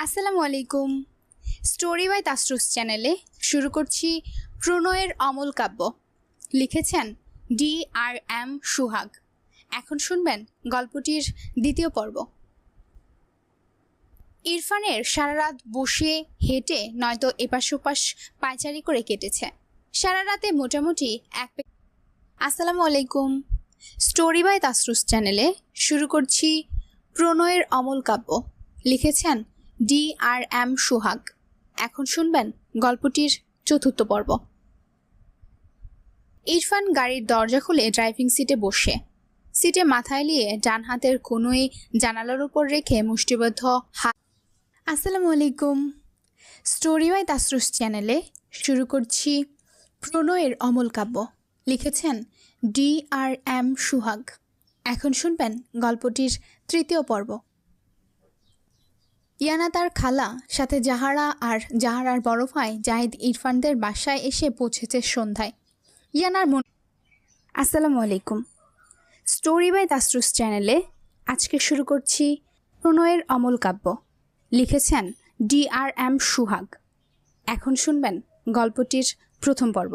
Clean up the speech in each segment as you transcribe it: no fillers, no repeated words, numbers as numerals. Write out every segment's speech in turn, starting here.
আসসালামু আলাইকুম। Story by তাসরুস চ্যানেলে শুরু করছি প্রণয়ের অমল কাব্য। লিখেছেন DRM সুহাগ। এখন শুনবেন গল্পটির দ্বিতীয় পর্ব। ইরফানের সারা রাত বসে হেঁটে নয়তো এপাশ ওপাশ পায়চারি করে কেটেছে। সারা রাতে মোটামুটি আসসালামু আলাইকুম। স্টোরি বাই তাসরুস চ্যানেলে শুরু করছি প্রণয়ের অমল কাব্য। লিখেছেন DRM সুহাগ। এখন শুনবেন গল্পটির চতুর্থ পর্ব। ইরফান গাড়ির দরজা খুলে ড্রাইভিং সিটে বসে, সিটে মাথা এলিয়ে ডান হাতের কোনোই জানালার উপর রেখে মুষ্টিবদ্ধ হাত। আসসালামু আলাইকুম। স্টোরি বাই তাসরুস চ্যানেলে শুরু করছি প্রণয়ের অমল কাব্য। লিখেছেন DRM সুহাগ। এখন শুনবেন গল্পটির তৃতীয় পর্ব। ইয়ানা তার খালা সাথে জাহারা আর জাহারার বড় ভাই জাহিদ ইরফানদের বাসায় এসে পৌঁছেছে সন্ধ্যায়। ইয়ানার মন। আসসালামু আলাইকুম। স্টোরি বাই তাসরুস চ্যানেলে আজকে শুরু করছি প্রণয়ের অমল কাব্য। লিখেছেন DRM সুহাগ। এখন শুনবেন গল্পটির প্রথম পর্ব।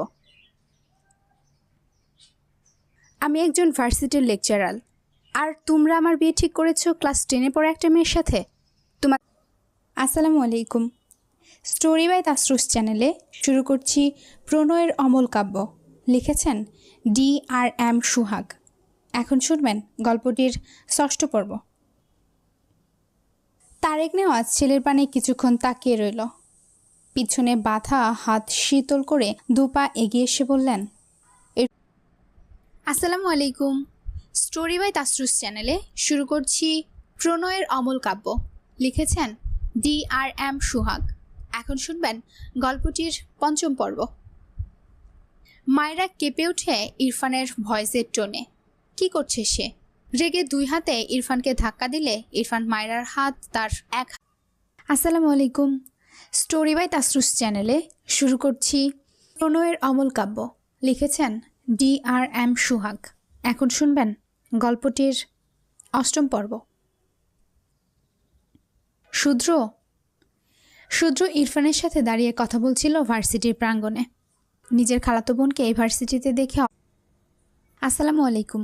আমি একজন ভার্সিটির লেকচারার, আর তোমরা আমার বিয়ে ঠিক করেছো ক্লাস 10-এ পড়া একটা মেয়ের সাথে। তোমার আসসালামু আলাইকুম। স্টোরি বাই তাসরুস চ্যানেলে শুরু করছি প্রণয়ের অমল কাব্য। লিখেছেন DRM সুহাগ। এখন শুনবেন গল্পটির ষষ্ঠ পর্ব। তারেক নেওয়াজ ছেলের পানে কিছুক্ষণ তাকিয়ে রইল। পিছনে বাঁধা হাত শীতল করে দুপা এগিয়ে এসে বললেন, আসসালামু আলাইকুম। স্টোরি বাই তাসরুস চ্যানেলে শুরু করছি প্রণয়ের অমল কাব্য। লিখেছেন DRM সুহাগ। এখন শুনবেন গল্পটির পঞ্চম পর্ব। মায়েরা কেঁপে ওঠে ইরফানের ভয়েসের টোনে। কি করছে সে? রেগে দুই হাতে ইরফানকে ধাক্কা দিলে ইরফান মায়েরার হাত তার এক। আসসালামু আলাইকুম। স্টোরি বাই তাসরুস চ্যানেলে শুরু করছি প্রণয়ের অমল কাব্য। লিখেছেন DRM সুহাগ। এখন শুনবেন গল্পটির অষ্টম পর্ব। শূদ্র ইরফানের সাথে দাঁড়িয়ে কথা বলছিল ভার্সিটির প্রাঙ্গণে। নিজের খালাতো বোনকে এই ভার্সিটিতে দেখে। আসসালামু আলাইকুম।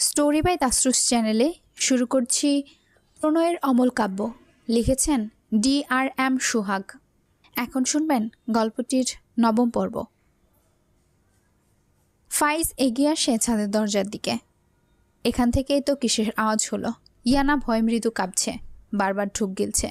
স্টোরি বাই তাসরুস চ্যানেলে শুরু করছি প্রণয়ের অমল কাব্য। লিখেছেন DRM সুহাগ। এখন শুনবেন গল্পটির নবম পর্ব। ফাইজ এগিয়ে আসে ছাদের দরজার দিকে। এখান থেকেই তো কিসের আওয়াজ হলো? ইয়ানা ভয় মৃদু কাঁপছে, বারবার ঢুক গিলছে।